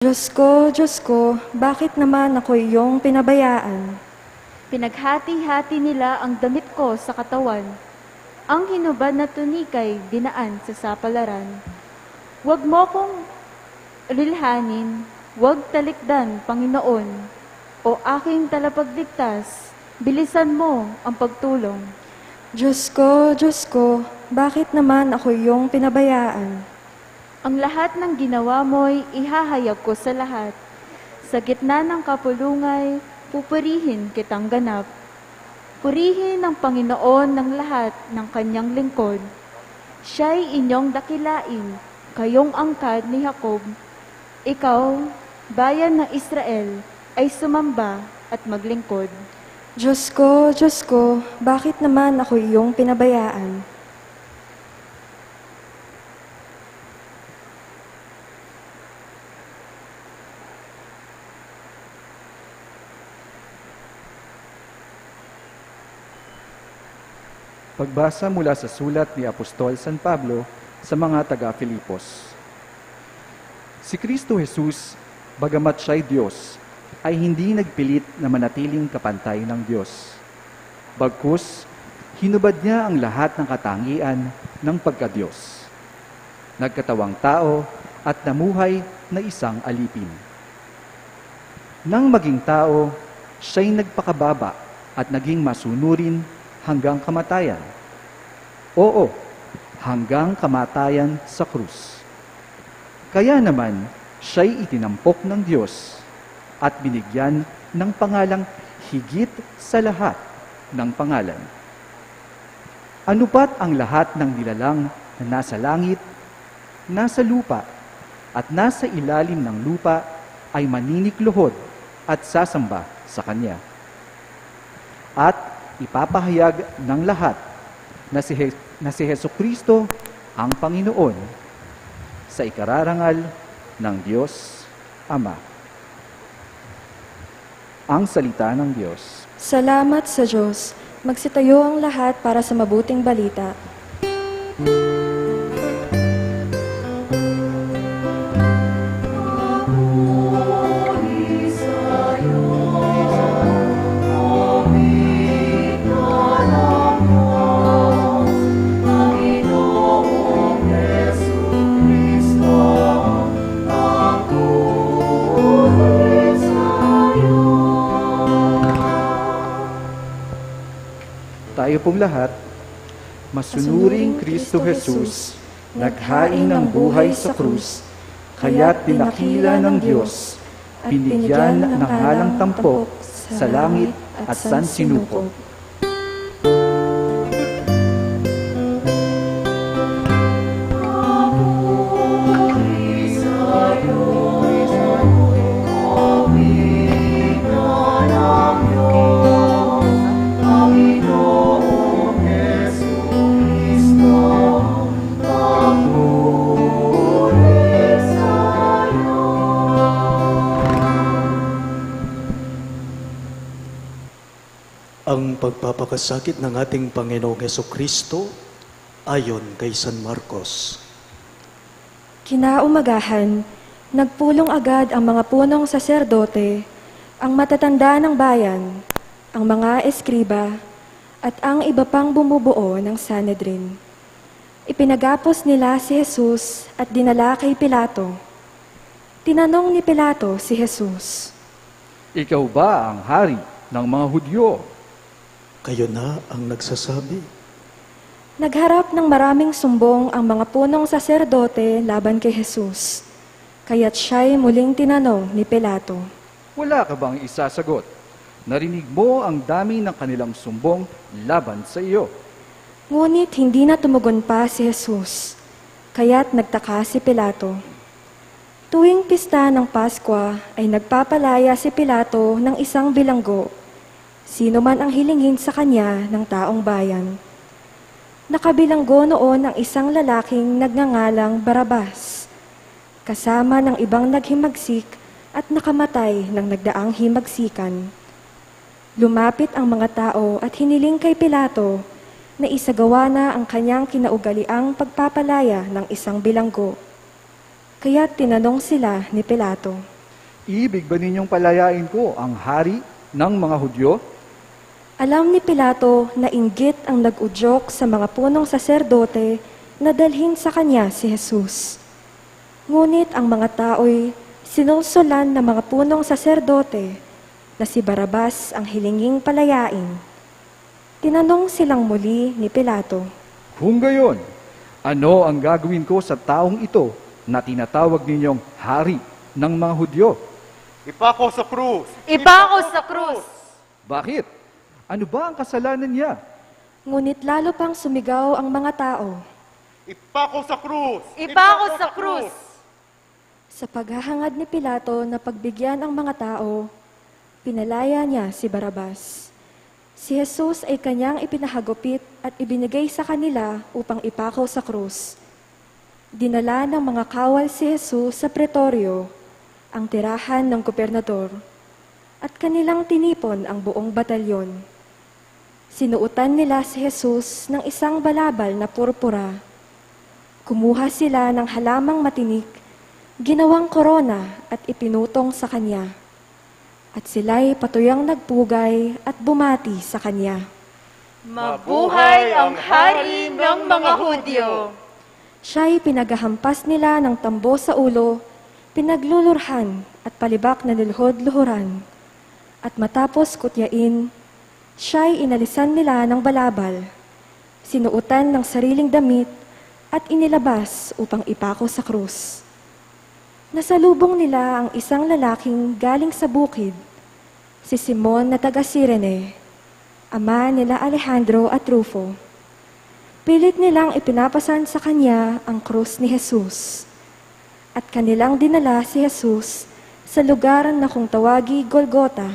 Diyos ko, bakit naman ako iyong pinabayaan? Pinaghati-hati nila ang damit ko sa katawan. Ang hinubad na tunikay dinaan sa sapalaran. Huwag mo kong lilhanin, huwag talikdan, Panginoon. O aking talapagligtas, bilisan mo ang pagtulong. Diyos ko, bakit naman ako iyong pinabayaan? Ang lahat ng ginawa mo'y ihahayag ko sa lahat. Sa gitna ng kapulungay, pupurihin kitang ganap. Purihin ang Panginoon ng lahat ng kanyang lingkod. Siya'y inyong dakilain, kayong angkad ni Jacob. Ikaw, bayan ng Israel, ay sumamba at maglingkod. Diyos ko, bakit naman ako iyong pinabayaan? Pagbasa mula sa sulat ni Apostol San Pablo sa mga taga-Filipos. Si Kristo Jesus, bagamat siya'y Diyos, ay hindi nagpilit na manatiling kapantay ng Diyos. Bagkus, hinubad niya ang lahat ng katangian ng pagka-Diyos. Nagkatawang tao at namuhay na isang alipin. Nang maging tao, siya'y nagpakababa at naging masunurin hanggang kamatayan. Oo, hanggang kamatayan sa krus. Kaya naman, siya'y itinampok ng Diyos at binigyan ng pangalang higit sa lahat ng pangalan. Ano pat ang lahat ng nilalang na nasa langit, nasa lupa, at nasa ilalim ng lupa ay maninikluhod at sasamba sa Kanya. At ipapahayag ng lahat na si Jesucristo ang Panginoon sa ikararangal ng Diyos Ama. Ang salita ng Diyos. Salamat sa Diyos. Magsitayo ang lahat para sa mabuting balita. Tayo pong lahat, masunuring Kristo Jesus, naghain ng buhay sa krus, kaya't dinakila ng Diyos, binigyan ng halang tampok sa langit at sansinuko. Ang pagpapakasakit ng ating Panginoong Hesukristo ayon kay San Marcos. Kinaumagahan, nagpulong agad ang mga punong saserdote, ang matatanda ng bayan, ang mga eskriba, at ang iba pang bumubuo ng Sanhedrin. Ipinagapos nila si Jesus at dinala kay Pilato. Tinanong ni Pilato si Jesus, Ikaw ba ang hari ng mga Hudyo? Kayo na ang nagsasabi. Nagharap ng maraming sumbong ang mga punong saserdote laban kay Jesus. Kaya't siya'y muling tinanong ni Pilato, Wala ka bang isasagot? Narinig mo ang dami ng kanilang sumbong laban sa iyo. ngunit hindi na tumugon pa si Jesus. Kaya't nagtaka si Pilato. Tuwing pista ng Paskwa ay nagpapalaya si Pilato ng isang bilanggo. Sino man ang hilingin sa kanya ng taong bayan. Nakabilanggo noon ang isang lalaking nagngangalang Barabas, kasama ng ibang naghimagsik at nakamatay ng nagdaang himagsikan. Lumapit ang mga tao at hiniling kay Pilato na isagawa na ang kanyang kinaugaliang pagpapalaya ng isang bilanggo. Kaya tinanong sila ni Pilato, Ibig ba ninyong palayain ko ang hari ng mga Hudyo? Alam ni Pilato na inggit ang nag-udyok sa mga punong saserdote na dalhin sa kanya si Jesus. Ngunit ang mga tao'y sinulsulan ng mga punong saserdote na si Barabas ang hilinging palayain. Tinanong silang muli ni Pilato, Kung gayon, ano ang gagawin ko sa taong ito na tinatawag ninyong hari ng mga Hudyo? Ipako sa krus! Ipako sa krus! Bakit? Ano ba ang kasalanan niya? ngunit lalo pang sumigaw ang mga tao. Ipako sa krus! Ipako sa krus! Sa paghahangad ni Pilato na pagbigyan ang mga tao, pinalaya niya si Barabas. Si Jesus ay kanyang ipinahagupit at ibinigay sa kanila upang ipako sa krus. Dinala ng mga kawal si Jesus sa pretoryo, ang tirahan ng gobernador, at kanilang tinipon ang buong batalyon. Sinuutan nila si Jesus ng isang balabal na purpura. Kumuha sila ng halamang matinik, ginawang korona at ipinutong sa kanya. At sila'y patuyang nagpugay at bumati sa kanya. Mabuhay ang hari ng mga Hudyo! Siya'y pinagahampas nila ng tambo sa ulo, pinaglulurhan at palibak na nilhod-luhuran. At matapos kutyain, siya'y inalisan nila ng balabal, sinuutan ng sariling damit at inilabas upang ipako sa krus. Nasalubong nila ang isang lalaking galing sa bukid, si Simon na taga Cirene, ama nila Alejandro at Rufo. Pilit nilang ipinapasan sa kanya ang krus ni Jesus. At kanilang dinala si Jesus sa lugar na kung tawagi Golgota.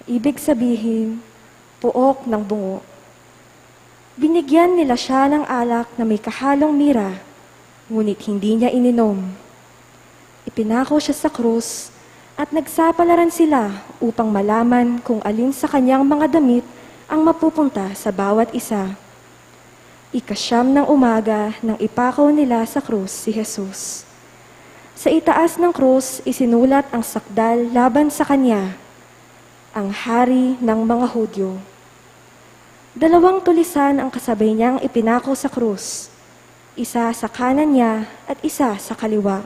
Ibig sabihin, puok ng bungo. Binigyan nila siya ng alak na may kahalong mira, ngunit hindi niya ininom. Ipinako siya sa krus at nagsapalaran sila upang malaman kung alin sa kanyang mga damit ang mapupunta sa bawat isa. Ikasyam ng umaga nang ipakaw nila sa krus si Jesus. Sa itaas ng krus isinulat ang sakdal laban sa kanya, ang hari ng mga Hudyo. 2 tulisan ang kasabay niyang ipinako sa krus, isa sa kanan niya at isa sa kaliwa.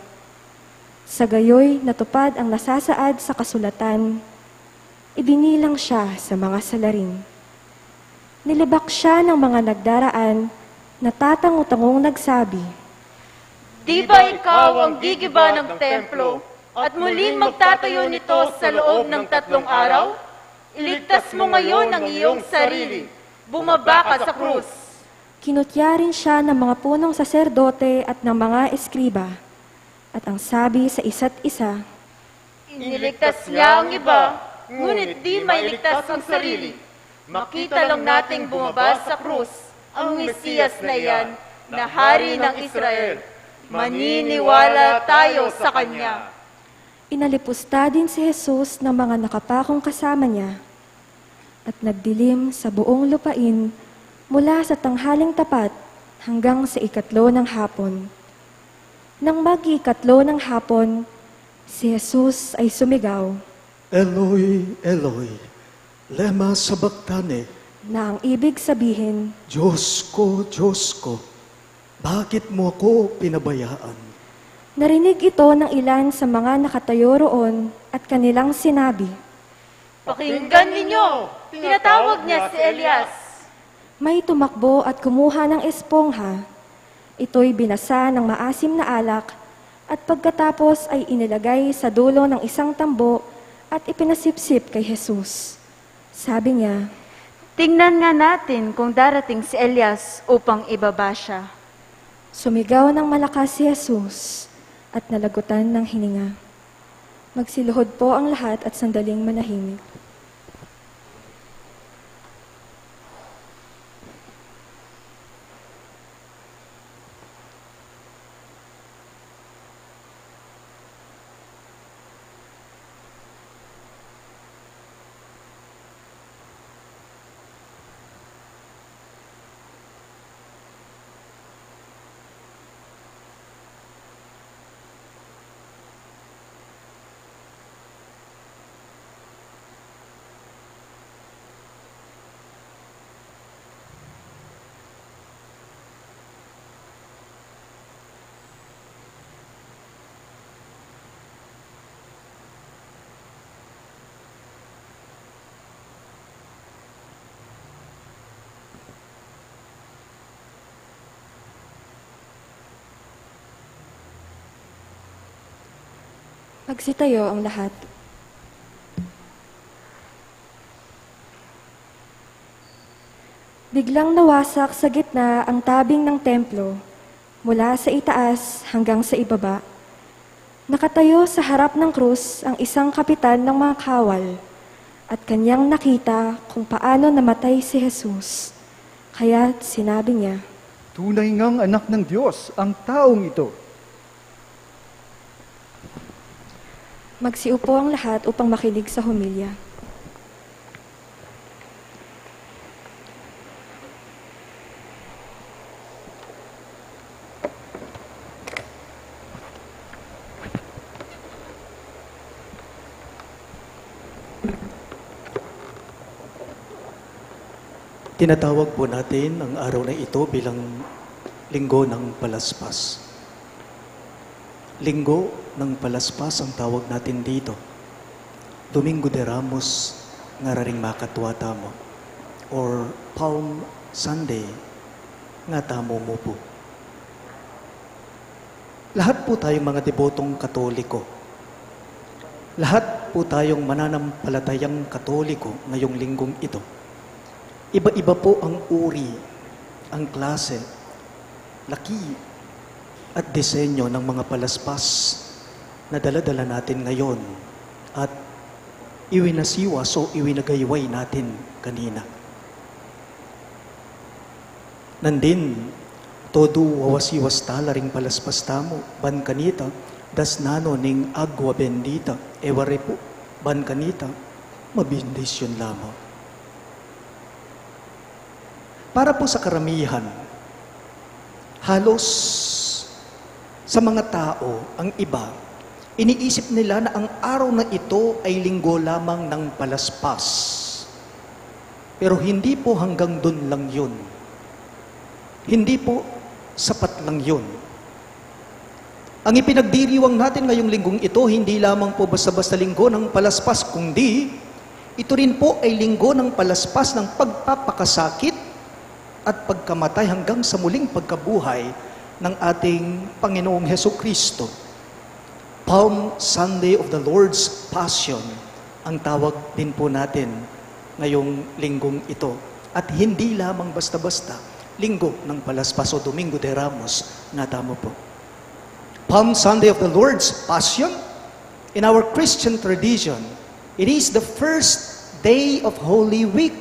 Sa gayoy natupad ang nasasaad sa kasulatan, ibinilang siya sa mga salarin. Nilibak siya ng mga nagdaraan na tatango-tangong nagsabi, Di ba ikaw ang gigiba ng templo at muling magtatayo nito sa loob ng 3 araw? Iligtas mo ngayon ang iyong sarili. Bumaba ka sa krus. Kinutya rin siya ng mga punong saserdote at ng mga eskriba. At ang sabi sa isa't isa, Iniligtas niya ang iba, ngunit di mailigtas ang sarili. Makita lang nating bumaba sa krus ang Mesiyas na iyan, na hari ng Israel. Maniniwala tayo sa Kanya. inalipusta din si Jesus ng mga nakapakong kasama niya at nagdilim sa buong lupain mula sa tanghaling tapat hanggang sa 3 ng hapon. Nang mag-3 ng hapon, si Jesus ay sumigaw Eloi, Eloi, lema sabachthani. na ang ibig sabihin, Diyos ko, bakit mo ako pinabayaan? narinig ito ng ilan sa mga nakatayo roon at kanilang sinabi, Pakinggan ninyo! Tinatawag niya si Elias. may tumakbo at kumuha ng espongha. Ito'y binasa ng maasim na alak at pagkatapos ay inilagay sa dulo ng isang tambo at ipinasipsip kay Jesus. Sabi niya, Tingnan nga natin kung darating si Elias upang ibaba siya. sumigaw ng malakas si Jesus at nalagutan ng hininga. Magsiluhod po ang lahat at sandaling manahimik. Magsitayo ang lahat. Biglang nawasak sa gitna ang tabing ng templo, mula sa itaas hanggang sa ibaba. Nakatayo sa harap ng krus ang isang kapitan ng mga kawal, at kanyang nakita kung paano namatay si Jesus. Kaya't sinabi niya, Tunay ngang anak ng Diyos ang taong ito. magsiupo ang lahat upang makinig sa homilya. Tinatawag po natin ang araw na ito bilang Linggo ng Palaspas. Linggo ng Palaspas ang tawag natin dito. Domingo de Ramos nga raring makatwata mo. Or Palm Sunday nga tamo mo po. Lahat po tayong mga debotong Katoliko. Lahat po tayong mananampalatayang Katoliko ngayong linggong ito. Iba-iba po ang uri, ang klase, laki, at disenyo ng mga palaspas na dala-dala natin ngayon at iwinasiwas o iwinagayway natin kanina. Nandin, todo wawasiwas tala ring palaspas tamo, ban kanita, das nano ning agwa bendita, eware po, ban kanita, mabindisyon lamang. Para po sa karamihan, halos sa mga tao, ang iba, iniisip nila na ang araw na ito ay linggo lamang ng palaspas. Pero hindi po hanggang dun lang yun. Hindi po sapat lang yun. Ang ipinagdiriwang natin ngayong linggong ito, hindi lamang po basta-basta linggo ng palaspas, kundi ito rin po ay linggo ng palaspas ng pagpapakasakit at pagkamatay hanggang sa muling pagkabuhay ng ating Panginoong Hesukristo. Palm Sunday of the Lord's Passion ang tawag din po natin ngayong linggong ito. At hindi lamang basta-basta linggo ng palaspas o Domingo de Ramos na tamo po. Palm Sunday of the Lord's Passion, in our Christian tradition, it is the first day of Holy Week.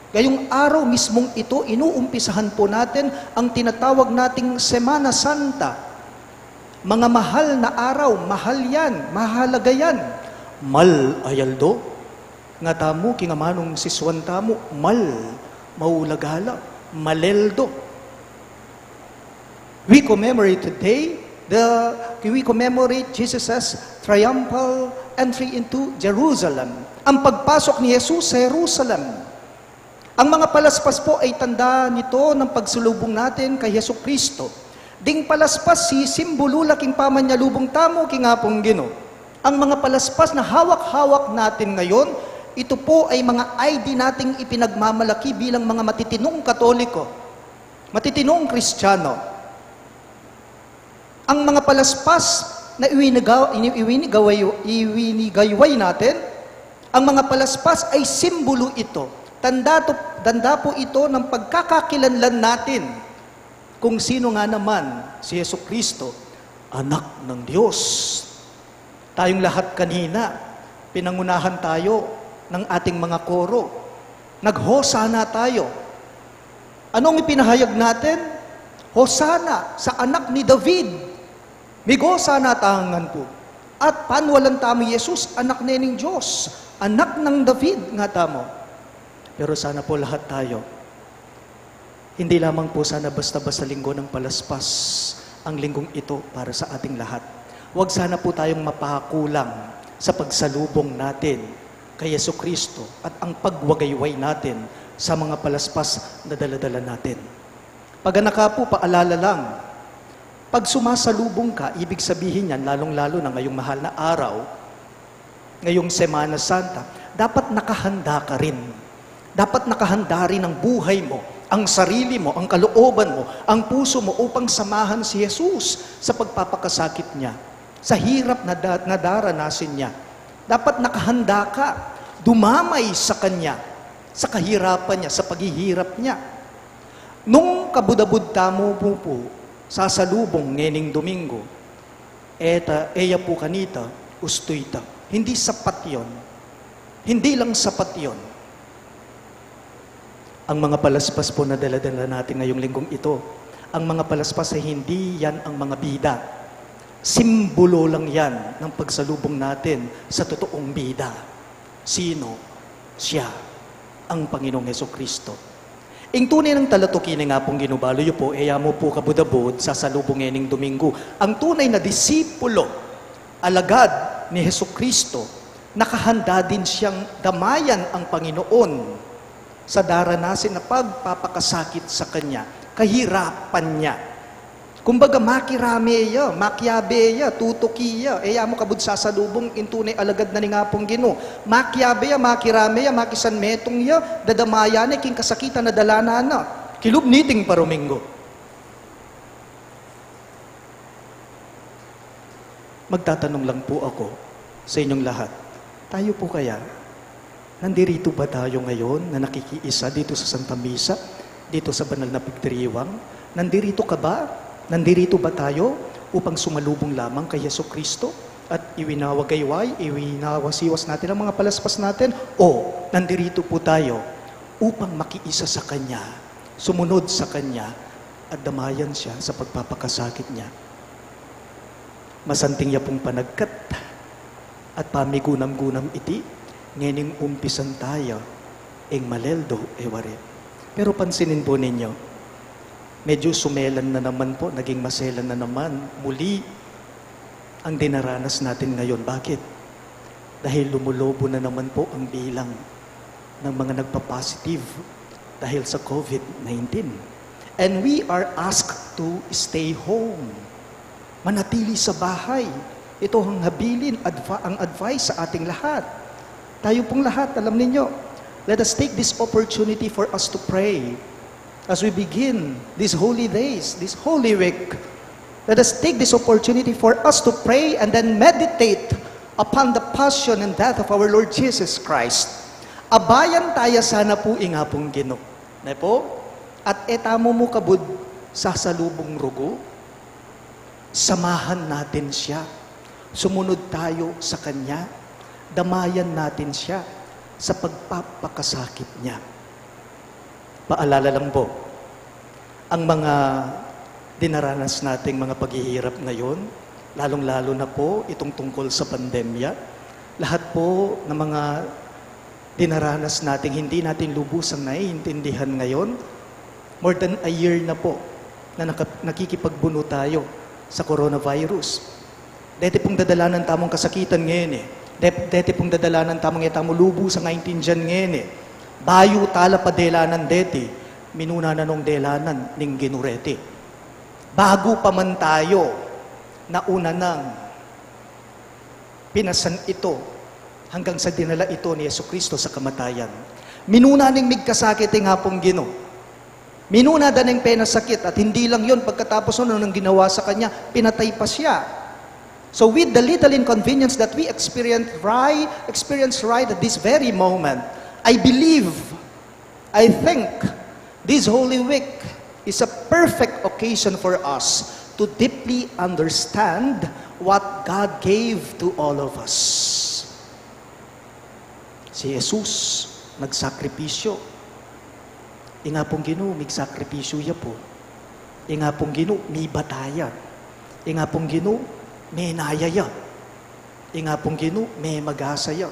Ngayong araw mismong ito, inuumpisahan po natin ang tinatawag nating Semana Santa. Mga mahal na araw, mahal yan, mahalaga yan. Mal ayaldo, nga tamo, kingamanong siswan tamo, mal, maulagala, maleldo. We commemorate today, we commemorate Jesus' triumphal entry into Jerusalem. Ang pagpasok ni Jesus sa Jerusalem. Ang mga palaspas po ay tanda nito ng pagsulubong natin kay Hesukristo. Ding palaspas si simbolo laking pamanyalubong tamo kingapong Gino. Ang mga palaspas na hawak-hawak natin ngayon, ito po ay mga ID nating ipinagmamalaki bilang mga matitinong Katoliko, matitinong Kristiyano. Ang mga palaspas na iwinigayway natin, ang mga palaspas ay simbolo ito. Tanda po ito ng pagkakakilanlan natin kung sino nga naman si Hesukristo, anak ng Diyos. Tayong lahat kanina, pinangunahan tayo ng ating mga koro. Naghosana tayo. Anong ipinahayag natin? Hosana sa anak ni David. Migosana tangan po. At panwalan tamo Jesus, anak nening Diyos. Anak ng David nga tamo. Pero sana po lahat tayo, hindi lamang po sana basta-basta linggo ng palaspas ang linggong ito para sa ating lahat. Huwag sana po tayong mapakulang sa pagsalubong natin kay Hesukristo at ang pagwagayway natin sa mga palaspas na dala-dala natin. Pag anaka po, paalala lang, pag sumasalubong ka, ibig sabihin yan, lalong-lalo na ngayong mahal na araw, ngayong Semana Santa, dapat nakahanda ka rin. Dapat nakahanda rin ang buhay mo, ang sarili mo, ang kalooban mo, ang puso mo upang samahan si Jesus sa pagpapakasakit niya. sa hirap na daranasin niya. Dapat nakahanda ka, dumamay sa Kanya, sa kahirapan niya, sa paghihirap niya. Nung kabudabud tamo po, sasalubong ngening Domingo, eya po kanita, ustuyta. Hindi sapat yon. Hindi lang sapat yon. Ang mga palaspas po na dala-dala natin ngayong linggong ito, ang mga palaspas ay hindi yan ang mga bida. Simbolo lang yan ng pagsalubong natin sa totoong bida. Sino? Siya, ang Panginoong Hesukristo. Ing tunay ng talatukin nga pong ginubalo yu po, eya mo po kabudabod sa salubong ngening Domingo. Ang tunay na disipulo, alagad ni Hesukristo, nakahanda din siyang damayan ang Panginoon sa daranasin na pagpapakasakit sa Kanya, kahirapan niya. Kumbaga, makirameya, makyabeya, tutukiya, eya mo kabud sasalubong intunay alagad na ni nga pong Ginoo. Makyabeya, makirameya, makisanmetong ya, dadamaya king kasakitan na dalana na, kilubniting parumingo. Magtatanong lang po ako sa inyong lahat, tayo po kaya, nandirito ba tayo ngayon na nakikiisa dito sa Santa Misa, dito sa banal na pagdiriwang? Nandirito ka ba? Nandirito ba tayo upang sumalubong lamang kay Hesukristo at iwinawagayway, iwinawasiwas natin ang mga palaspas natin? O nandirito po tayo upang makiisa sa Kanya, sumunod sa Kanya at damayan siya sa pagpapakasakit niya? Masanting ya pong panagkat at pamigunam-gunam iti, ngening umpisan tayo, eng maleldo eware. Pero pansinin po ninyo, medyo sumelan na naman po, naging maselan na naman, muli ang dinaranas natin ngayon. Bakit? Dahil lumulobo na naman po ang bilang ng mga nagpa-positive dahil sa COVID-19. And we are asked to stay home. Manatili sa bahay. Ito ang habilin, ang advice sa ating lahat. Tayo pong lahat, alam ninyo, let us take this opportunity for us to pray. As we begin these holy days, this holy week, let us take this opportunity for us to pray and then meditate upon the passion and death of our Lord Jesus Christ. Abayan tayo sana po nga pong Ginoo. Na po? At etamo mo kabud sa salubong rugo, samahan natin siya. Sumunod tayo sa Kanya. Damayan natin siya sa pagpapakasakit niya. Paalala lang po, ang mga dinaranas nating mga paghihirap ngayon, lalong-lalo na po itong tungkol sa pandemya, lahat po ng mga dinaranas nating hindi natin lubusang naiintindihan ngayon, more than a year na po na nakikipagbuno tayo sa coronavirus. Dati pong dadalanan tamong kasakitan ngayon eh. Dati pong dadalanan tamong etamo lubusang naintindihan ngayon eh. Bayo tala pa delanan deti, minuna na nung delanan ning ginureti. Bago pa man tayo, nauna nang pinasan ito hanggang sa dinala ito ni Hesukristo sa kamatayan. Minuna ning migkasakit nga pong Ginoo. Minuna da ning penasakit at hindi lang yon, pagkatapos nun nang ginawa sa Kanya, pinatay pa siya. So with the little inconvenience that we experience right at this very moment, I think, this Holy Week is a perfect occasion for us to deeply understand what God gave to all of us. Si Jesus, nagsakripisyo. Inga pong Ginoo, migsakripisyo ya po. Inga pong Ginoo, may bataya. Inga pong Ginoo, may nayaya. Inga pong Ginoo, may magasaya.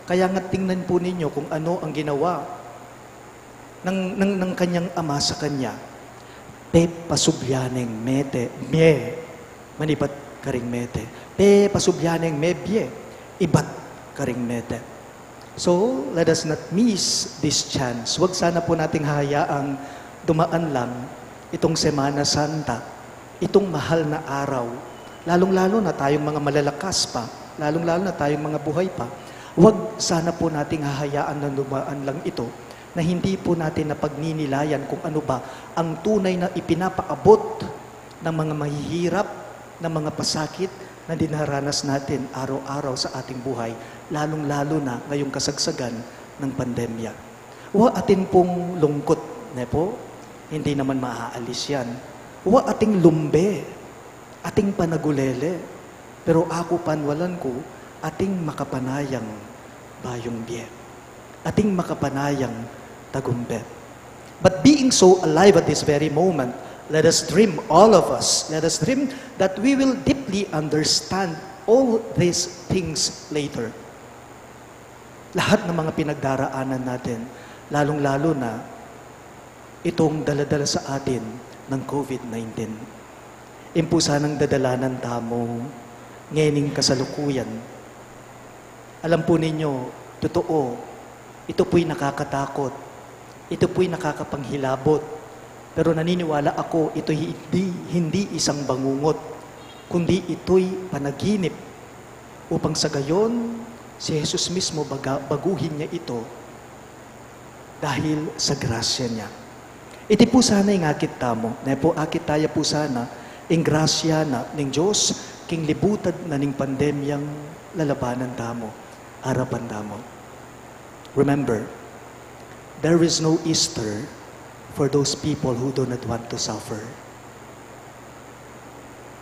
Kaya nga tingnan po ninyo kung ano ang ginawa ng kanyang ama sa kanya. Pe pasubyaneng mete, manibat karing mete. Pe pasubyaneng mebye, ibat karing mete. So, let us not miss this chance. Huwag sana po nating hayaang dumaan lang itong Semana Santa, itong mahal na araw, lalong-lalo na tayong mga malalakas pa, lalong-lalo na tayong mga buhay pa. Huwag sana po nating hahayaan na dumaan lang ito na hindi po natin napagninilayan kung ano ba ang tunay na ipinapaabot ng mga mahihirap, ng mga pasakit, na dinaranas natin araw-araw sa ating buhay, lalong-lalo na ngayong kasagsagan ng pandemya. Wa atin pong lungkot, ne po, hindi naman maaalis yan. Wa ating lumbe, ating panagulele, pero ako panwalan ko, ating makapanayang bayong biye, ating makapanayang tagumpet. But being so alive at this very moment, let us dream, all of us, let us dream that we will deeply understand all these things later. Lahat ng mga pinagdaraanan natin, lalong-lalo na itong daladala sa atin ng COVID-19. Impusa ng dadalanan tamo, ngening kasalukuyan. Alam po ninyo, totoo, ito po'y nakakatakot, ito po'y nakakapanghilabot, pero naniniwala ako, ito'y hindi isang bangungot, kundi ito'y panaginip upang sa gayon, si Jesus mismo baguhin niya ito dahil sa grasya niya. Iti po sana yung akit tamo, na po akit tayo po sana, yung grasya na ng Diyos, king libutad na ning pandemyang lalabanan tamo, harapan tamo. Remember, there is no Easter for those people who do not want to suffer.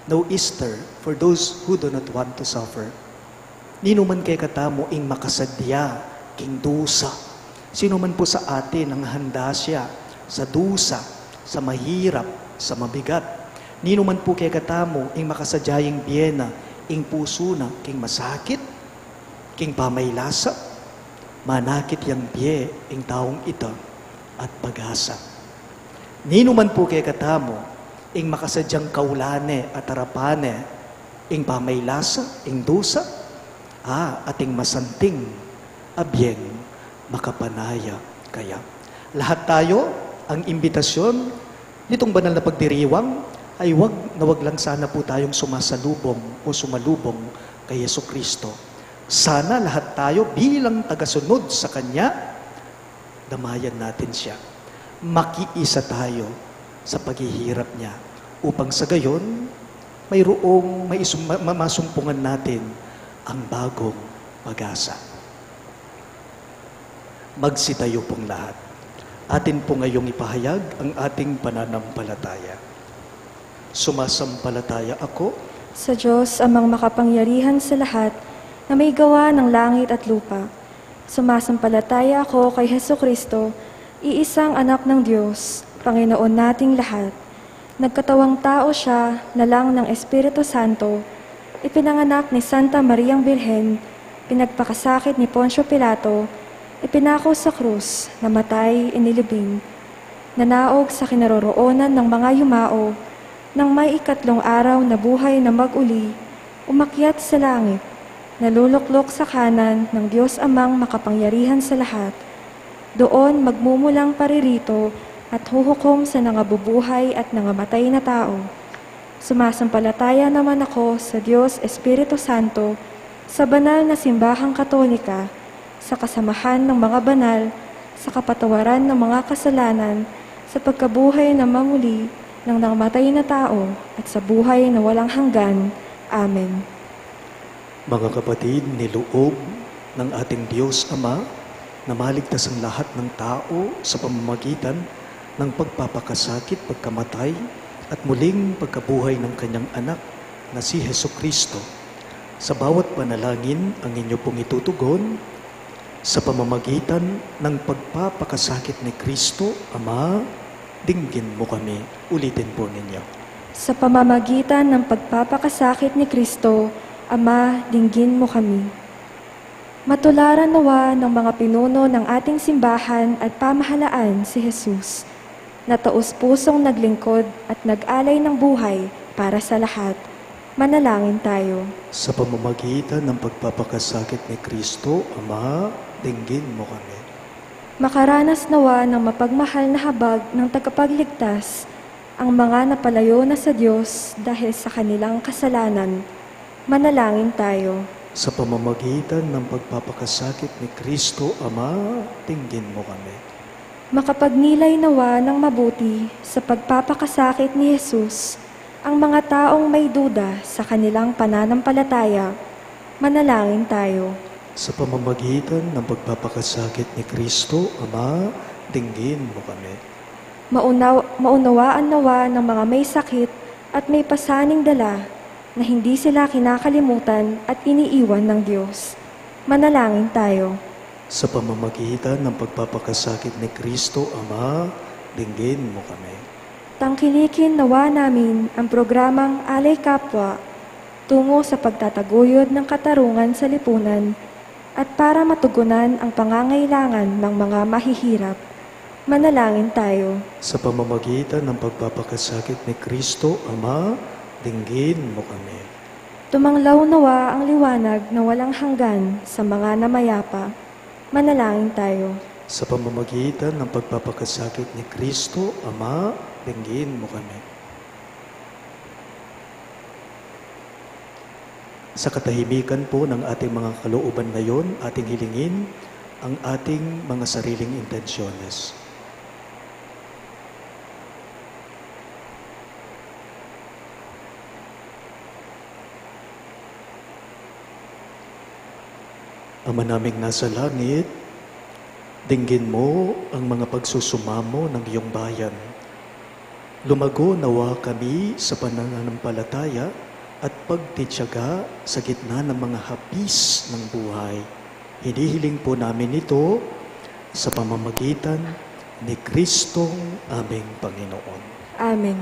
No Easter for those who do not want to suffer. Nino man kay katamo ing makasadya, king dusa. Sino man po sa atin ang handa siya sa dusa, sa mahirap, sa mabigat. Nino man po kay katamo ing makasadyayang biyena, ing puso na, king masakit, king pamaylasa, manakit yang biye, ing taong ito, at pag-asa. Nino man po kay katamo, ing makasadyang kaulane at harapane, ing pamaylasa, ing dusa, ating masanting, abyeng, makapanaya kaya. Lahat tayo, ang imbitasyon nitong banal na pagdiriwang ay wag lang sana po tayong sumasalubong o sumalubong kay Jesucristo. Sana lahat tayo bilang tagasunod sa Kanya, damayan natin siya. Makiisa tayo sa paghihirap niya upang sa gayon, mayroong masumpungan natin ang bagong pag-asa. Magsitayo pong lahat. Atin po ngayong ipahayag ang ating pananampalataya. Sumasampalataya ako Sa Diyos amang makapangyarihan sa lahat na may gawa ng langit at lupa. Sumasampalataya ako kay Hesukristo, iisang anak ng Diyos, Panginoon nating lahat. Nagkatawang tao siya na lang ng Espiritu Santo, ipinanganak ni Santa Mariang Birhen, pinagpakasakit ni Poncio Pilato, ipinako sa krus, namatay, inilibing, nanaog sa kinaroroonan ng mga yumao, nang may ikatlong araw na buhay na mag-uli, umakyat sa langit, naluluklok sa kanan ng Diyos amang makapangyarihan sa lahat. Doon magmumulang paririto at huhukom sa nangabubuhay at nangamatay na tao. Sumasampalataya naman ako sa Diyos Espiritu Santo, sa banal na simbahang katolika, sa kasamahan ng mga banal, sa kapatawaran ng mga kasalanan, sa pagkabuhay na mamuli ng nangamatay na tao, at sa buhay na walang hanggan. Amen. Mga kapatid, niloob ng ating Diyos Ama na maligtas ang lahat ng tao sa pamamagitan ng pagpapakasakit, pagkamatay, at muling pagkabuhay ng kanyang anak na si Hesukristo. Sa bawat panalangin ang inyo pong itutugon sa pamamagitan ng pagpapakasakit ni Kristo, Ama, dinggin mo kami. Ulitin po ninyo. Sa pamamagitan ng pagpapakasakit ni Kristo, Ama, dinggin mo kami. Matularan nawa ng mga pinuno ng ating simbahan at pamahalaan si Jesus, na taus-pusong naglingkod at nag-alay ng buhay para sa lahat. Manalangin tayo. Sa pamamagitan ng pagpapakasakit ni Kristo, Ama, dinggin mo kami. Makaranas nawa ng mapagmahal na habag ng tagapagligtas ang mga napalayo na sa Diyos dahil sa kanilang kasalanan. Manalangin tayo. Sa pamamagitan ng pagpapakasakit ni Kristo, Ama, dinggin mo kami. Makapagnilay nawa ng mabuti sa pagpapakasakit ni Jesus ang mga taong may duda sa kanilang pananampalataya. Manalangin tayo. Sa pamamagitan ng pagpapakasakit ni Kristo, Ama, dinggin mo kami. Maunawaan nawa ng mga may sakit at may pasaning dala na hindi sila kinakalimutan at iniiwan ng Diyos. Manalangin tayo. Sa pamamagitan ng pagpapakasakit ni Kristo, Ama, dinggin mo kami. Tangkilikin nawa namin ang programang Alay Kapwa tungo sa pagtataguyod ng katarungan sa lipunan at para matugunan ang pangangailangan ng mga mahihirap. Manalangin tayo. Sa pamamagitan ng pagpapakasakit ni Kristo, Ama, dinggin mo kami. Tumanglaw nawa ang liwanag na walang hanggan sa mga namayapa. Manalangin tayo. Sa pamamagitan ng pagpapakasakit ni Kristo, Ama, dinggin mo kami. Sa katahimikan po ng ating mga kalooban ngayon, ating hilingin ang ating mga sariling intensyones. Ama naming nasa langit, dinggin mo ang mga pagsusumamo ng iyong bayan. Lumago nawa kami sa pananampalataya at pagtityaga sa gitna ng mga hapis ng buhay. Hinihiling po namin ito sa pamamagitan ni Kristong aming Panginoon. Amen.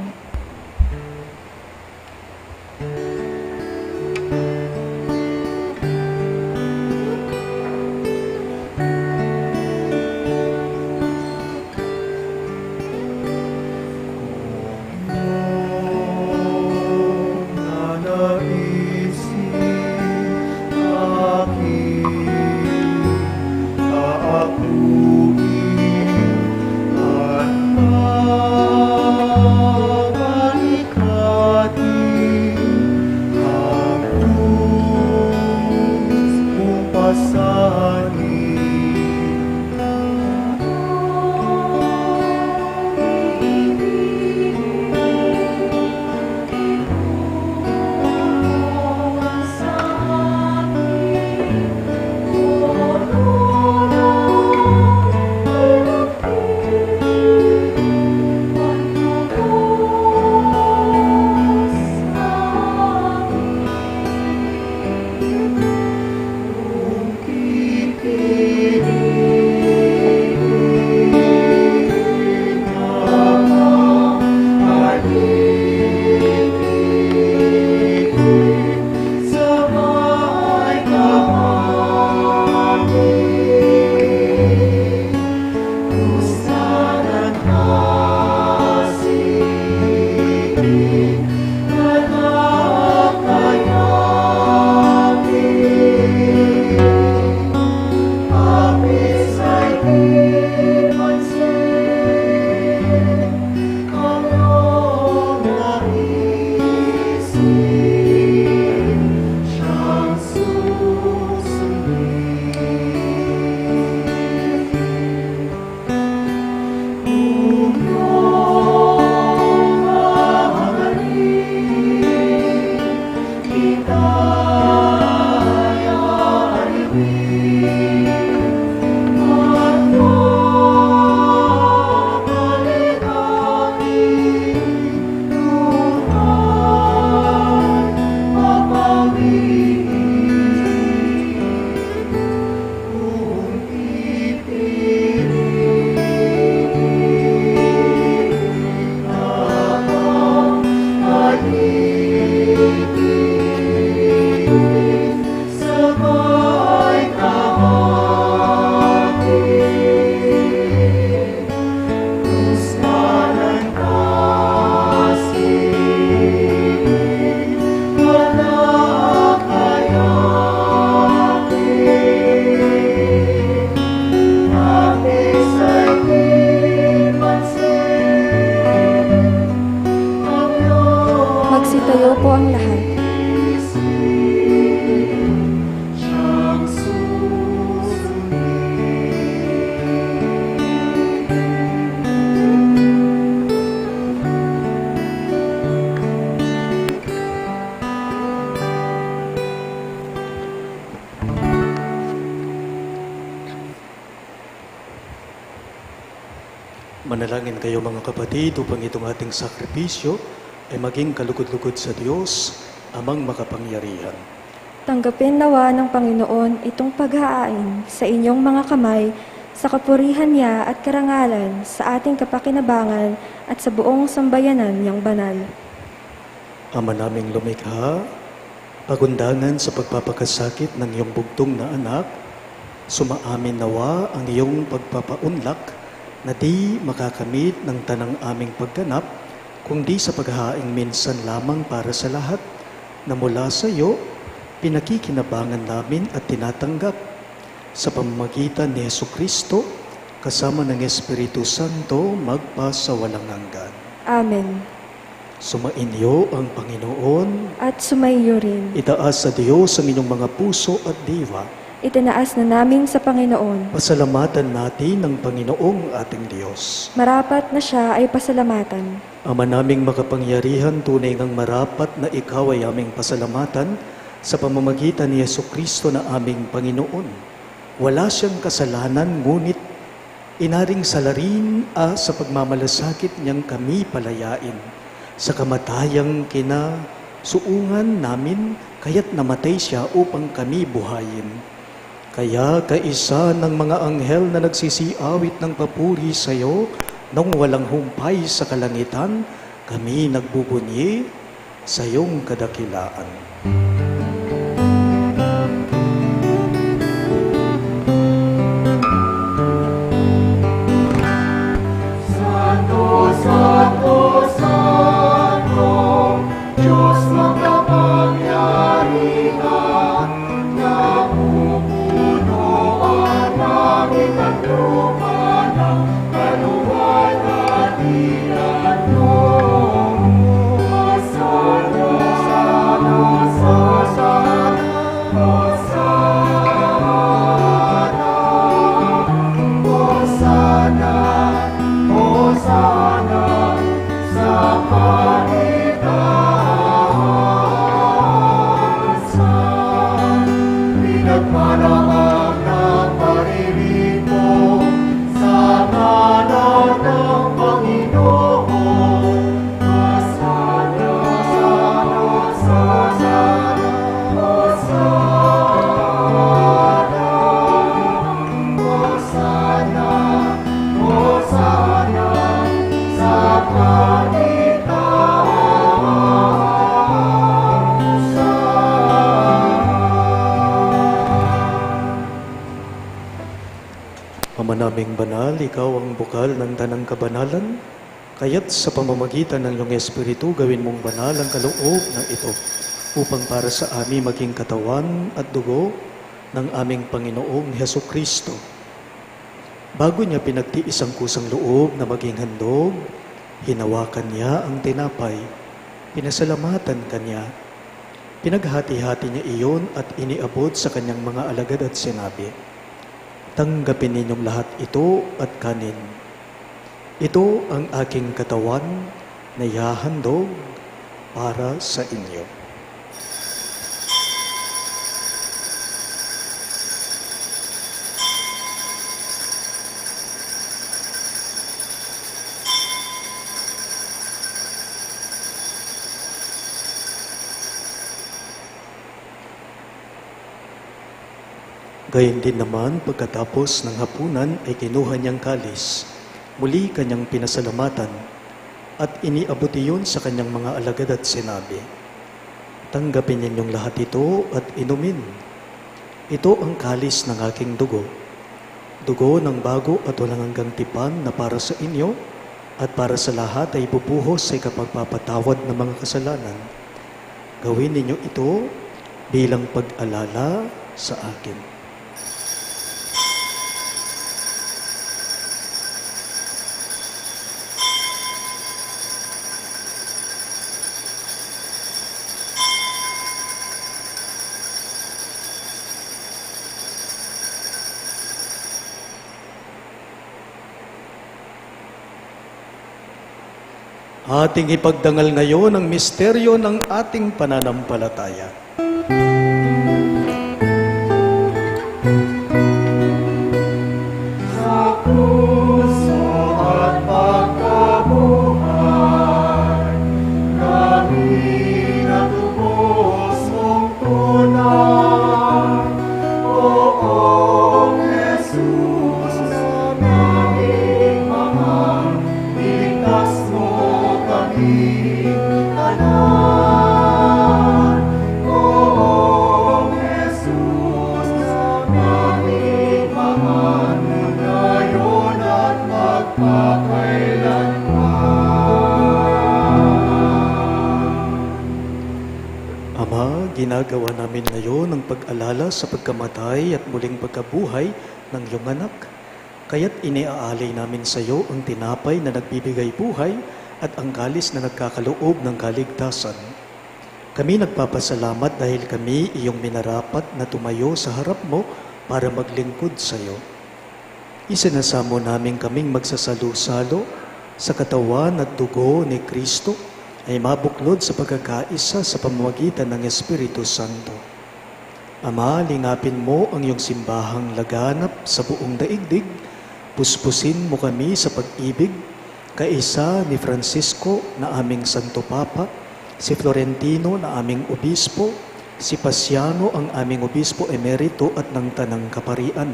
Manalangin kayo mga kapatid upang itong ating sakripisyo ay maging kalugod-lugod sa Diyos, amang makapangyarihan. Tanggapin nawa ng Panginoon itong paghahain sa inyong mga kamay sa kapurihan niya at karangalan sa ating kapakinabangan at sa buong sambayanan niyang banal. Ama naming lumikha, pagundangan sa pagpapakasakit ng iyong bugtong na anak, sumaamin nawa ang iyong pagpapaunlak na di makakamit ng tanang aming pagganap, kundi sa paghahaing minsan lamang para sa lahat na mula sa iyo, pinakikinabangan namin at tinatanggap sa pamamagitan ni Jesucristo, kasama ng Espiritu Santo, magpasawalang hanggan. Amen. Sumainyo ang Panginoon, At sumaiyo rin. itaas sa Diyos ang inyong mga puso at diwa. Itinaas na namin sa Panginoon. Pasalamatan natin ang Panginoong ating Diyos. Marapat na siya ay pasalamatan. Ama naming makapangyarihan, tunay ngang marapat na ikaw ay aming pasalamatan sa pamamagitan ni Jesucristo na aming Panginoon. Wala siyang kasalanan, ngunit inaring salarin sa pagmamalasakit niyang kami palayain. Sa kamatayang kinasuungan namin, kaya't namatay siya upang kami buhayin. Kaya kaisa ng mga anghel na nagsisiawit ng papuri sa iyo, nang walang humpay sa kalangitan, kami nagbubunyi sa iyong kadakilaan. Ama naming banal, ikaw ang bukal ng tanang kabanalan, kaya't sa pamamagitan ng iyong Espiritu, gawin mong banal ang kaloob na ito, upang para sa amin maging katawan at dugo ng aming Panginoong Hesukristo. Bago niya pinagtiis ang kusang loob na maging handog, hinawakan niya ang tinapay, pinasalamatan kanya, pinaghati-hati niya iyon at iniabot sa kanyang mga alagad at sinabi, "Tanggapin ninyong lahat ito at kanin. Ito ang aking katawan na ihahandog para sa inyo." Gayun din naman, pagkatapos ng hapunan ay kinuha niyang kalis. Muli kanyang pinasalamatan at iniabot iyon sa kanyang mga alagad at sinabi, "Tanggapin ninyong lahat ito at inumin. Ito ang kalis ng aking dugo. Dugo ng bago at walang hanggang tipan na para sa inyo at para sa lahat ay bubuhos sa ikapagpapatawad ng mga kasalanan. Gawin ninyo ito bilang pag-alala sa akin." Ating ipagdangal ngayon ang misteryo ng ating pananampalataya. Sa puso at ginagawa namin ngayon ang pag-alala sa pagkamatay at muling pagkabuhay ng iyong anak. Kaya't iniaalay namin sa iyo ang tinapay na nagbibigay buhay at ang kalis na nagkakaloob ng kaligtasan. Kami nagpapasalamat dahil kami iyong minarapat na tumayo sa harap mo para maglingkod sa iyo. Isinasamo namin kaming magsasalo-salo sa katawan at dugo ni Kristo ay mabuklod sa pagkakaisa sa pamamagitan ng Espiritu Santo. Ama, lingapin mo ang iyong simbahang laganap sa buong daigdig. Puspusin mo kami sa pag-ibig, kaisa ni Francisco na aming Santo Papa, si Florentino na aming Obispo, si Pasiano ang aming Obispo Emerito at ng Tanang Kaparian.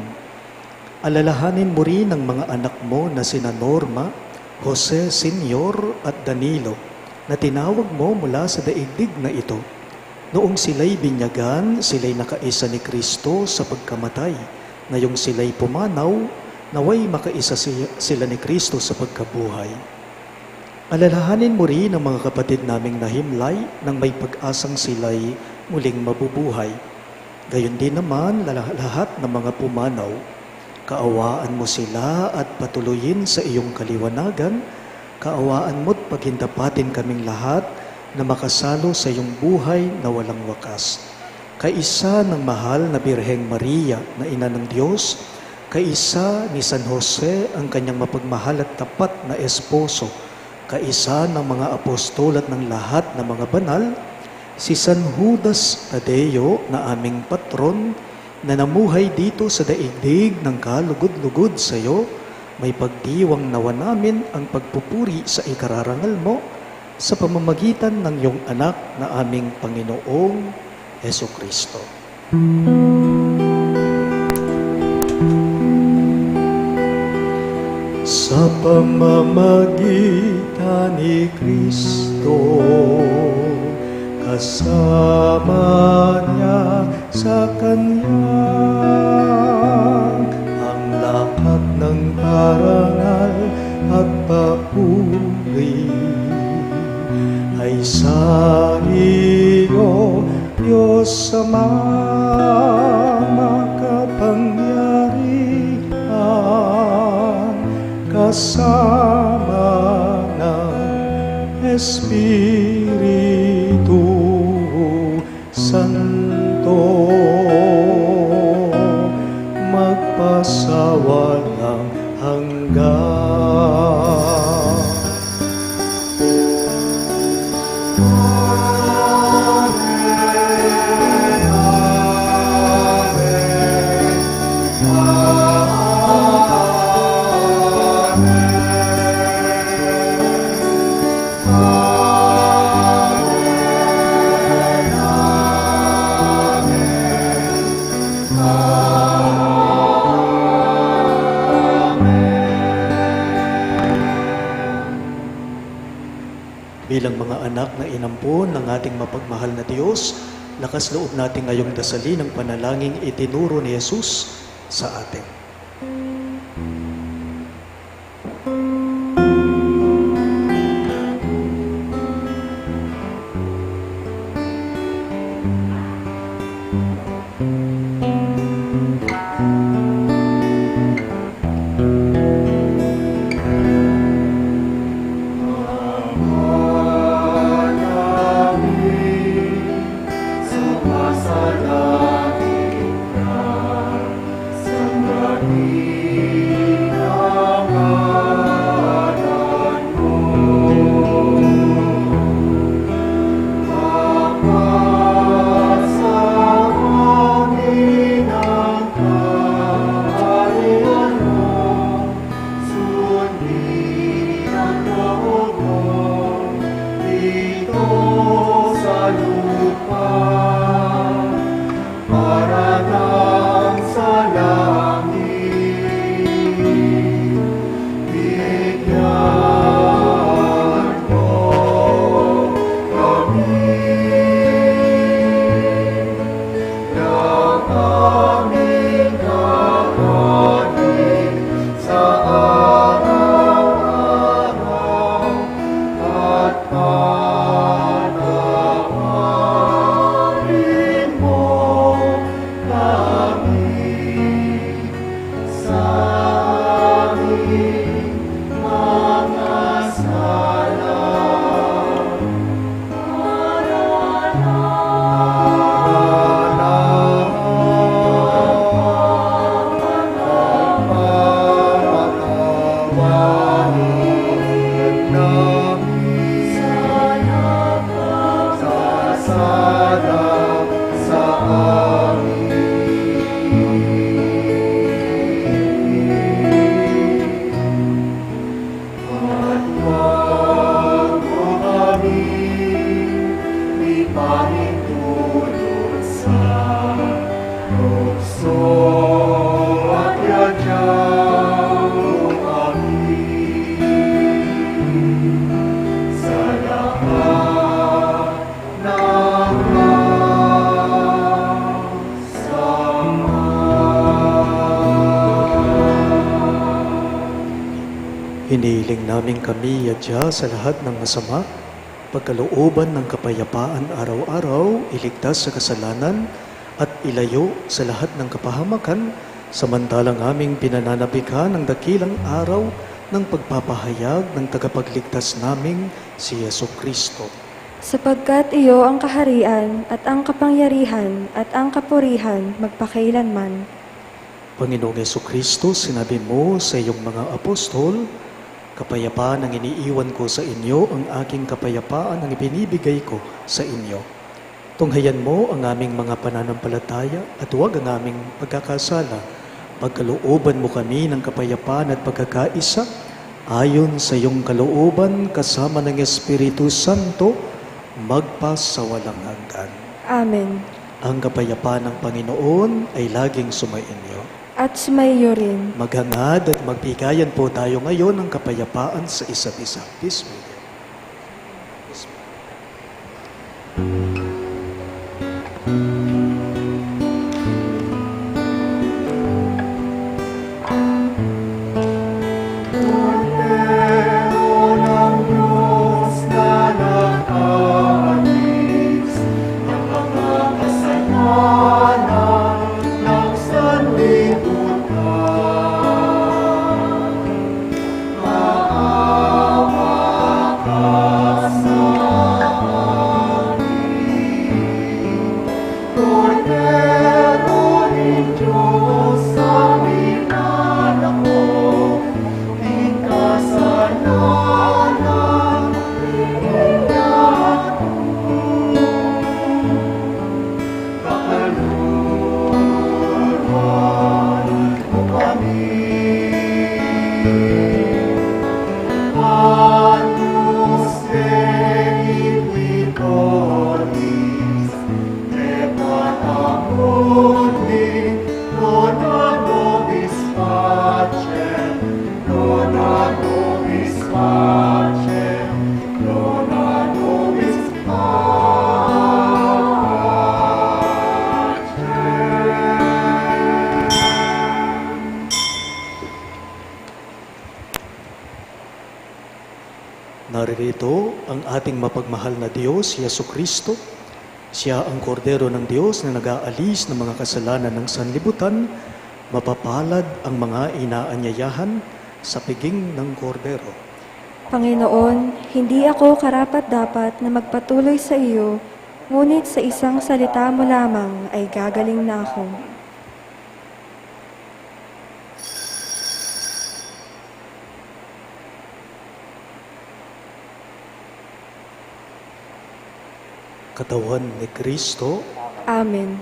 Alalahanin mo rin ang mga anak mo na sina Norma, Jose Senior at Danilo, na tinawag mo mula sa daigdig na ito. Noong sila'y binyagan, sila'y nakaisa ni Kristo sa pagkamatay. Ngayong sila'y pumanaw, naway makaisa sila ni Kristo sa pagkabuhay. Alalahanin mo rin ang mga kapatid naming nahimlay nang may pag-asang sila'y muling mabubuhay. Gayon din naman lahat ng mga pumanaw. Kaawaan mo sila at patuloyin sa iyong kaliwanagan. Kaawaan mo't paghindapatin kaming lahat na makasalo sa iyong buhay na walang wakas. Kaisa ng mahal na Birheng Maria na ina ng Diyos, kaisa ni San Jose ang kanyang mapagmahal at tapat na esposo, kaisa ng mga apostol at ng lahat ng mga banal, si San Judas Tadeo na aming patron na namuhay dito sa daigdig ng kalugod-lugod sa iyo, may pagdiwang nawa namin ang pagpupuri sa ikararangal mo sa pamamagitan ng iyong anak na aming Panginoong Hesukristo. Sa pamamagitan ni Kristo, kasama niya sa Kanya, ang lahat ng parangal at papuri ay sa iyo, Diyos Ama makapangyarihan, kasama ng Espiritu Santo, magpasawalang hanggan. Bilang mga anak na inampon ng ating mapagmahal na Diyos, lakas loob natin ngayong dasalin ang panalangin itinuro ni Jesus sa atin. Sa Hinihiling namin kami yadya sa lahat ng masama, pagkalooban ng kapayapaan araw-araw, iligtas sa kasalanan, at ilayo sa lahat ng kapahamakan, samantalang aming pinananabikan ng dakilang araw ng pagpapahayag ng tagapagligtas naming si Yesu Kristo. Sapagkat iyo ang kaharian at ang kapangyarihan at ang kapurihan magpakailanman. Panginoong Yesu Kristo, sinabi mo sa iyong mga apostol, kapayapaan ang iniiwan ko sa inyo, ang aking kapayapaan ang ibinibigay ko sa inyo. Tunghayan mo ang aming mga pananampalataya at huwag ang aming pagkakasala. Pagkalooban mo kami ng kapayapaan at pagkakaisa, ayon sa iyong kalooban kasama ng Espiritu Santo, magpas sa walang hanggan. Amen. Ang kapayapaan ng Panginoon ay laging sumainyo. At sumayo rin. Maghangad at magbigayan po tayo ngayon ng kapayapaan sa isa't isa. Peace be with you. Peace be with you. Naririto ang ating mapagmahal na Diyos, Yesu Kristo. Siya ang kordero ng Diyos na nag-aalis ng mga kasalanan ng sanlibutan. Mapapalad ang mga inaanyayahan sa piging ng kordero. Panginoon, hindi ako karapat-dapat na magpatuloy sa iyo, ngunit sa isang salita mo lamang ay gagaling na ako. Katawan ni Kristo, Amen.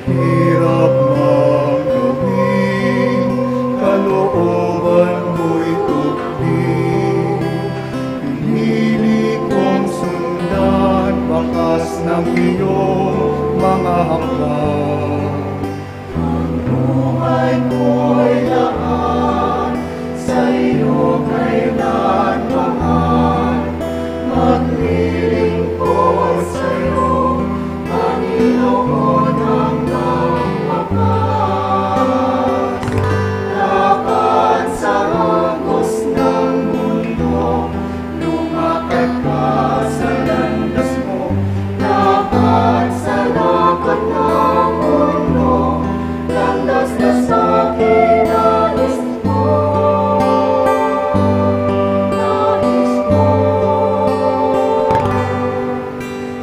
Hirap mang gawin, kalooban mo'y tukling. Pinili kong sundan, bakas ng iyong mga hakbang. Ang buhay ko'y laan, sa iyo kailanman. Maglilingkod sa iyo, Panginoon hanggang wakas. Laban sa agos ng mundo, lumakad ka sa landas mo. Laban sa lakat ng mundo, landas na sa kinalis mo. Nais mo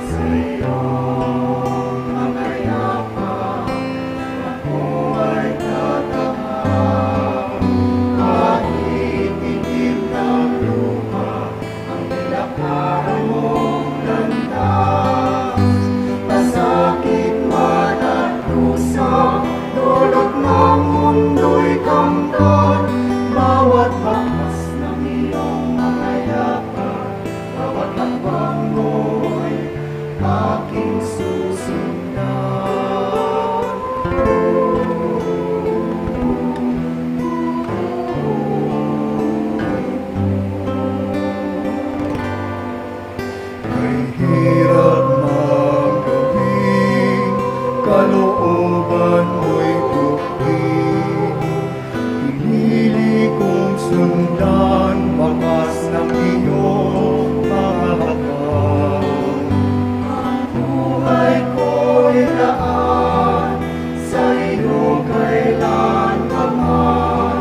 sa iyong mga yakap, ako ay tatahak. Kahit itim ng lupa, ang nilakaran mong landas. Masakit man at rusa, dulot ng mundo'y kamtan. Bawat bakas ng iyong mga yakap, bawat lakbang mo'y aking susundan. May hirap mang gawin, kalooban mo'y tukling. Pinili kong sundan, bakas ng iyong mga hakbang. Ang buhay ko'y laan, sa iyo kailanman.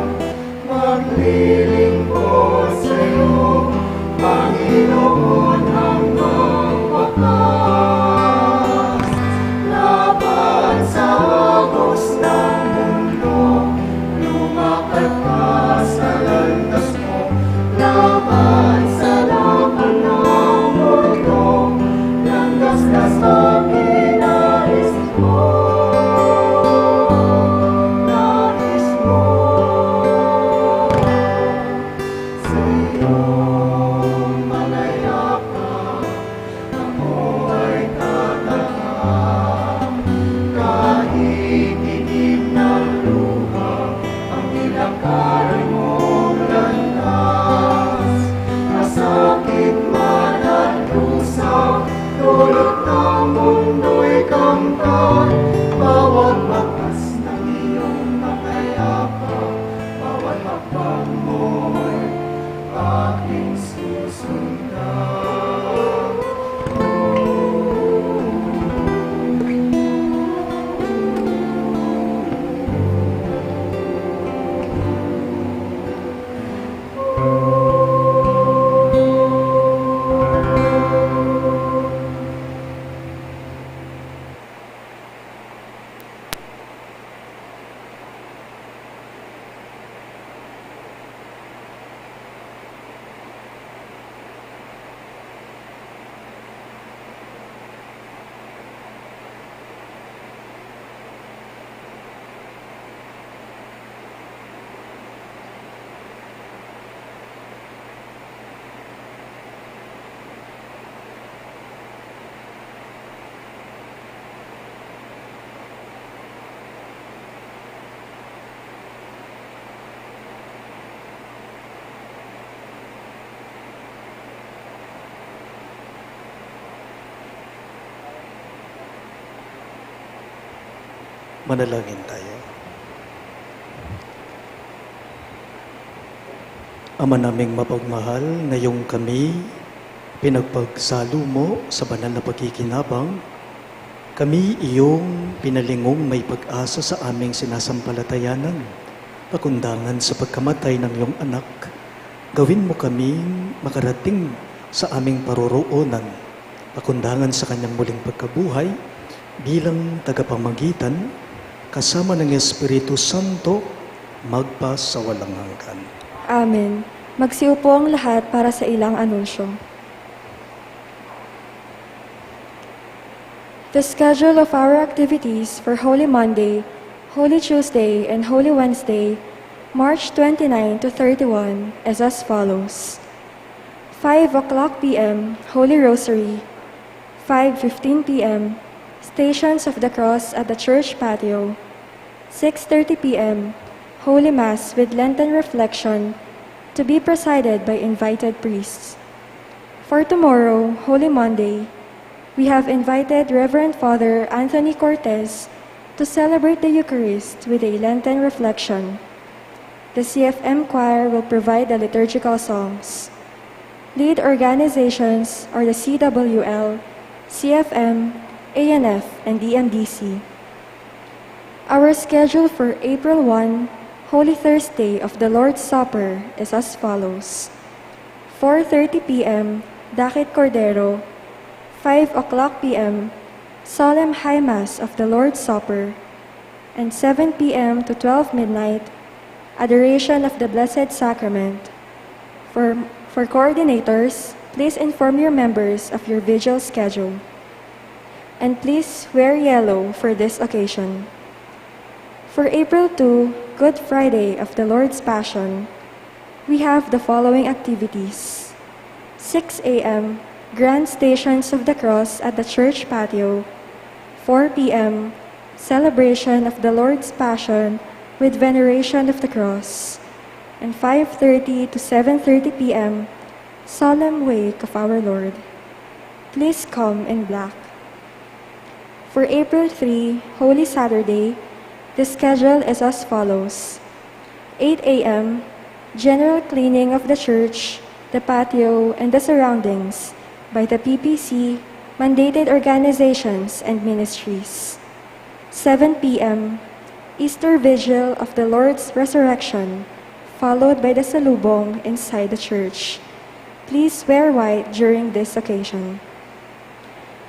Maglilingkod sa iyo, Panginoon hanggang wakas. Laban sa agos ng mundo, lumakad ka sa landas mo. Laban sa laban ng mundo, landas na sa kinais mo. Nais mo sa iyong mga yakap, ako ay tatahak. Kahit itim ng luha, ang nilakaran mong landas. Masakit man at rusa, dulot ng mundo'y kamtan. Bawat bakas ng iyong mga yakap, bawat hakbang mo'y aking susundan. Manalangin tayo. Ama naming mapagmahal, ngayong kami pinagpagsalo mo sa banal na pagkikinabang, kami iyong pinalingong may pag-asa sa aming sinasampalatayanan, pakundangan sa pagkamatay ng iyong anak. Gawin mo kaming makarating sa aming paroroonan, pakundangan sa kanyang muling pagkabuhay bilang tagapamagitan kasama ng Espiritu Santo, magpa sa walang hanggan. Amen. Magsiupo ang lahat para sa ilang anunsyo. The schedule of our activities for Holy Monday, Holy Tuesday, and Holy Wednesday, March 29 to 31, is as follows. 5 o'clock p.m., Holy Rosary. 5:15 p.m., Stations of the Cross at the church patio. 6:30 p.m., Holy Mass with Lenten reflection to be presided by invited priests. For tomorrow, Holy Monday, we have invited Reverend Father Anthony Cortez to celebrate the Eucharist with a Lenten reflection. The CFM choir will provide the liturgical songs. Lead organizations are the CWL, CFM, ANF, and DMDC. Our schedule for April 1, Holy Thursday of the Lord's Supper, is as follows. 4:30 p.m., Dakit Cordero. 5 o'clock p.m., Solemn High Mass of the Lord's Supper. And 7 p.m. to 12 midnight, Adoration of the Blessed Sacrament. For coordinators, please inform your members of your vigil schedule. And please wear yellow for this occasion. For April 2, Good Friday of the Lord's Passion, we have the following activities. 6 a.m., Grand Stations of the Cross at the church patio. 4 p.m., celebration of the Lord's Passion with veneration of the cross. And 5:30 to 7:30 p.m., solemn wake of our Lord. Please come in black. For April 3, Holy Saturday, the schedule is as follows. 8 a.m., general cleaning of the church, the patio, and the surroundings by the PPC, mandated organizations, and ministries. 7 p.m., Easter Vigil of the Lord's Resurrection, followed by the salubong inside the church. Please wear white during this occasion.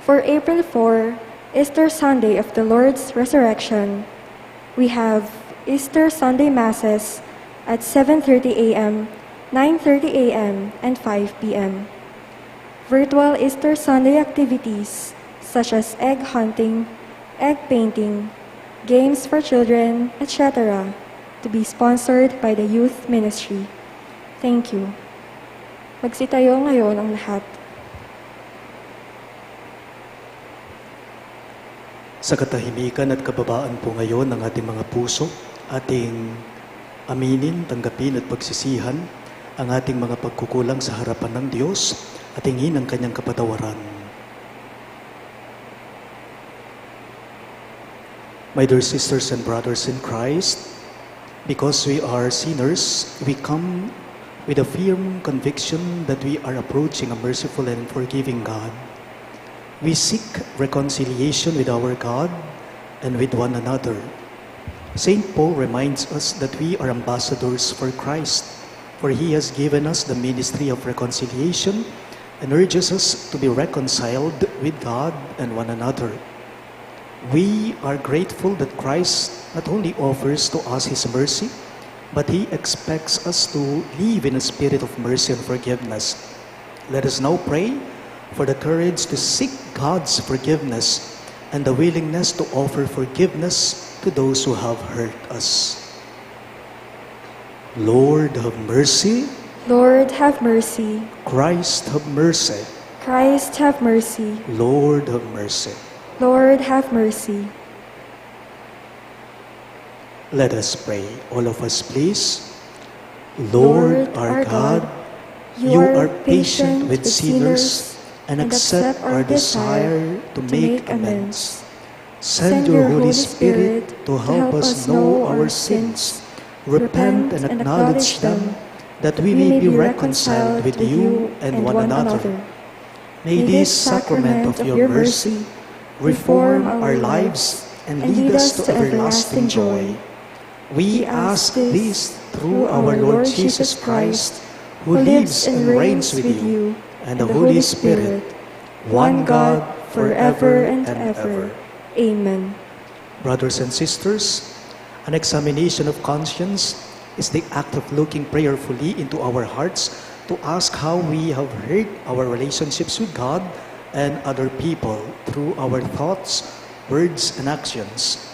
For April 4, Easter Sunday of the Lord's Resurrection, we have Easter Sunday Masses at 7:30 a.m., 9:30 a.m., and 5 p.m. Virtual Easter Sunday activities such as egg hunting, egg painting, games for children, etc., to be sponsored by the Youth Ministry. Thank you. Magsitayo ngayon ang lahat. Sa katahimikan at kababaan po ngayon ng ating mga puso, ating aminin, tanggapin at pagsisihan ang ating mga pagkukulang sa harapan ng Diyos at hingin ang kanyang kapatawaran. My dear sisters and brothers in Christ, because we are sinners, we come with a firm conviction that we are approaching a merciful and forgiving God. We seek reconciliation with our God and with one another. St. Paul reminds us that we are ambassadors for Christ, for he has given us the ministry of reconciliation and urges us to be reconciled with God and one another. We are grateful that Christ not only offers to us his mercy, but he expects us to live in a spirit of mercy and forgiveness. Let us now pray for the courage to seek God's forgiveness and the willingness to offer forgiveness to those who have hurt us. Lord, have mercy. Lord, have mercy. Christ, have mercy. Christ, have mercy. Lord, have mercy. Lord, have mercy. Let us pray, all of us please. Lord our God, you are patient with sinners and accept our desire to make amends. Send your Holy Spirit to help us know our sins, repent and acknowledge them, that we may be reconciled with you and one another. May this sacrament of your mercy reform our lives and lead us to everlasting joy. We ask this through our Lord Jesus Christ, who lives and reigns with you and the Holy Spirit, one God, forever and ever. Amen. Brothers and sisters, an examination of conscience is the act of looking prayerfully into our hearts to ask how we have hurt our relationships with God and other people through our thoughts, words, and actions.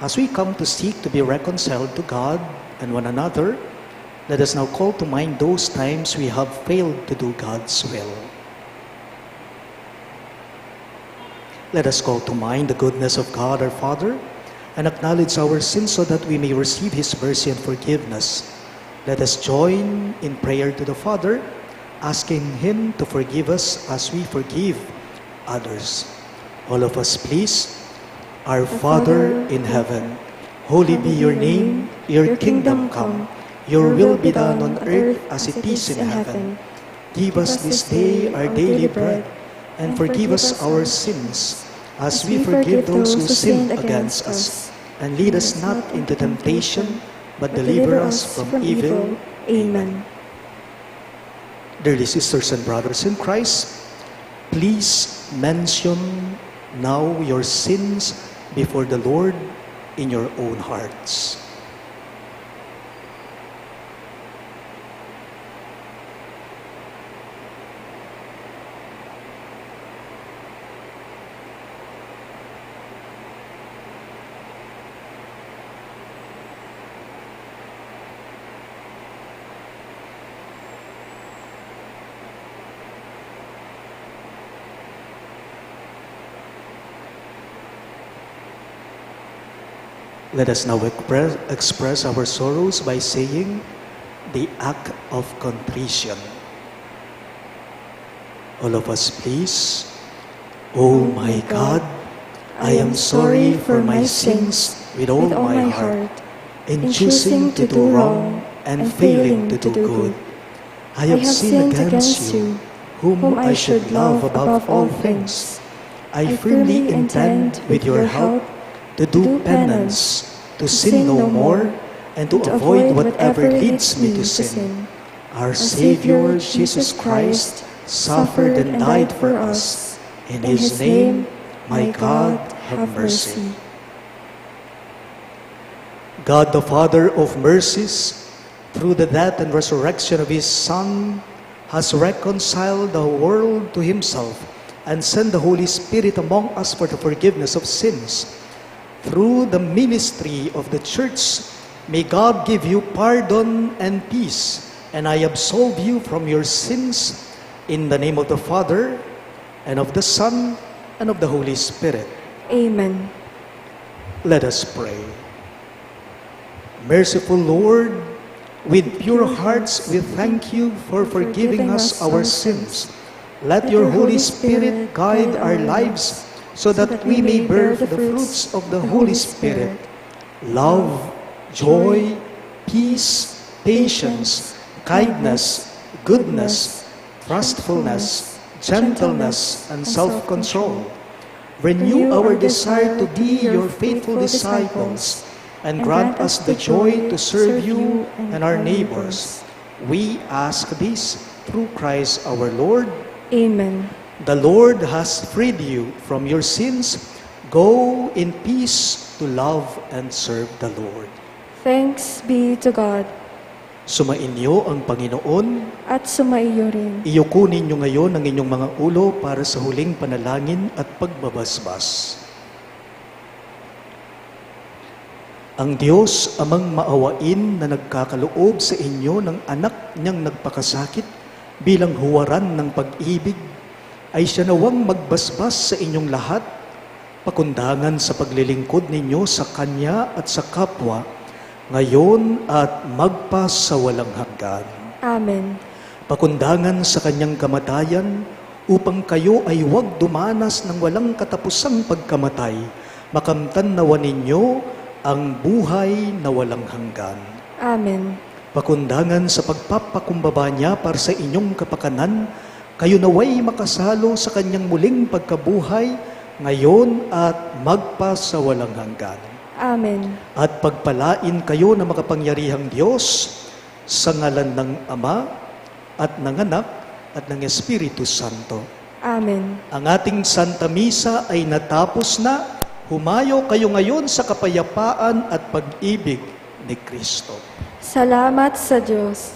As we come to seek to be reconciled to God and one another, let us now call to mind those times we have failed to do God's will. Let us call to mind the goodness of God our Father and acknowledge our sins so that we may receive His mercy and forgiveness. Let us join in prayer to the Father, asking Him to forgive us as we forgive others. All of us, please. Our Father in heaven, holy be your name, your kingdom come, your will be done on earth as it is in heaven. Give us this day our daily bread, and forgive us our sins, as we forgive those who sin against us. And lead us not into temptation, but deliver us from evil. Amen. Dearly sisters and brothers in Christ, please mention now your sins before the Lord in your own hearts. Let us now express our sorrows by saying the act of contrition. All of us, please. Oh my God, I am sorry for my sins with all my heart, in choosing to do wrong and failing to do good. I have sinned against you, whom I should love above all things. I firmly intend, with your help, to do penance, to sin no more, and to avoid whatever leads me to sin. Our Savior, Jesus Christ, suffered and died for us. In His name, my God, have mercy. God, the Father of mercies, through the death and resurrection of His Son, has reconciled the world to Himself and sent the Holy Spirit among us for the forgiveness of sins. Through the ministry of the Church, may God give you pardon and peace, and I absolve you from your sins in the name of the Father, and of the Son, and of the Holy Spirit. Amen. Let us pray. Merciful Lord, with pure hearts we thank you for forgiving us our sins. Let your Holy Spirit guide our lives so that we may bear the fruits of the Holy Spirit: love, joy, peace, patience, kindness, goodness, trustfulness, gentleness, and self-control. Renew our desire to be your faithful disciples, and grant us the joy to serve you and our neighbors. We ask this through Christ our Lord. Amen. The Lord has freed you from your sins. Go in peace to love and serve the Lord. Thanks be to God. Sumainyo ang Panginoon. At sumaiyo rin. Iyukunin niyo ngayon ang inyong mga ulo para sa huling panalangin at pagbabasbas. Ang Diyos amang maawain na nagkakaloob sa inyo ng anak niyang nagpakasakit bilang huwaran ng pag-ibig, ay siya nawang magbasbas sa inyong lahat, pakundangan sa paglilingkod ninyo sa Kanya at sa kapwa, ngayon at magpa sa walang hanggan. Amen. Pakundangan sa Kanyang kamatayan, upang kayo ay huwag dumanas ng walang katapusang pagkamatay, makamtan nawa ninyo ang buhay na walang hanggan. Amen. Pakundangan sa pagpapakumbaba niya para sa inyong kapakanan, kayo naway makasalo sa kanyang muling pagkabuhay, ngayon at magpa sa walang hanggan. Amen. At pagpalain kayo na makapangyarihang Diyos sa ngalan ng Ama at ng Anak at ng Espiritu Santo. Amen. Ang ating Santa Misa ay natapos na. Humayo kayo ngayon sa kapayapaan at pag-ibig ni Kristo. Salamat sa Diyos.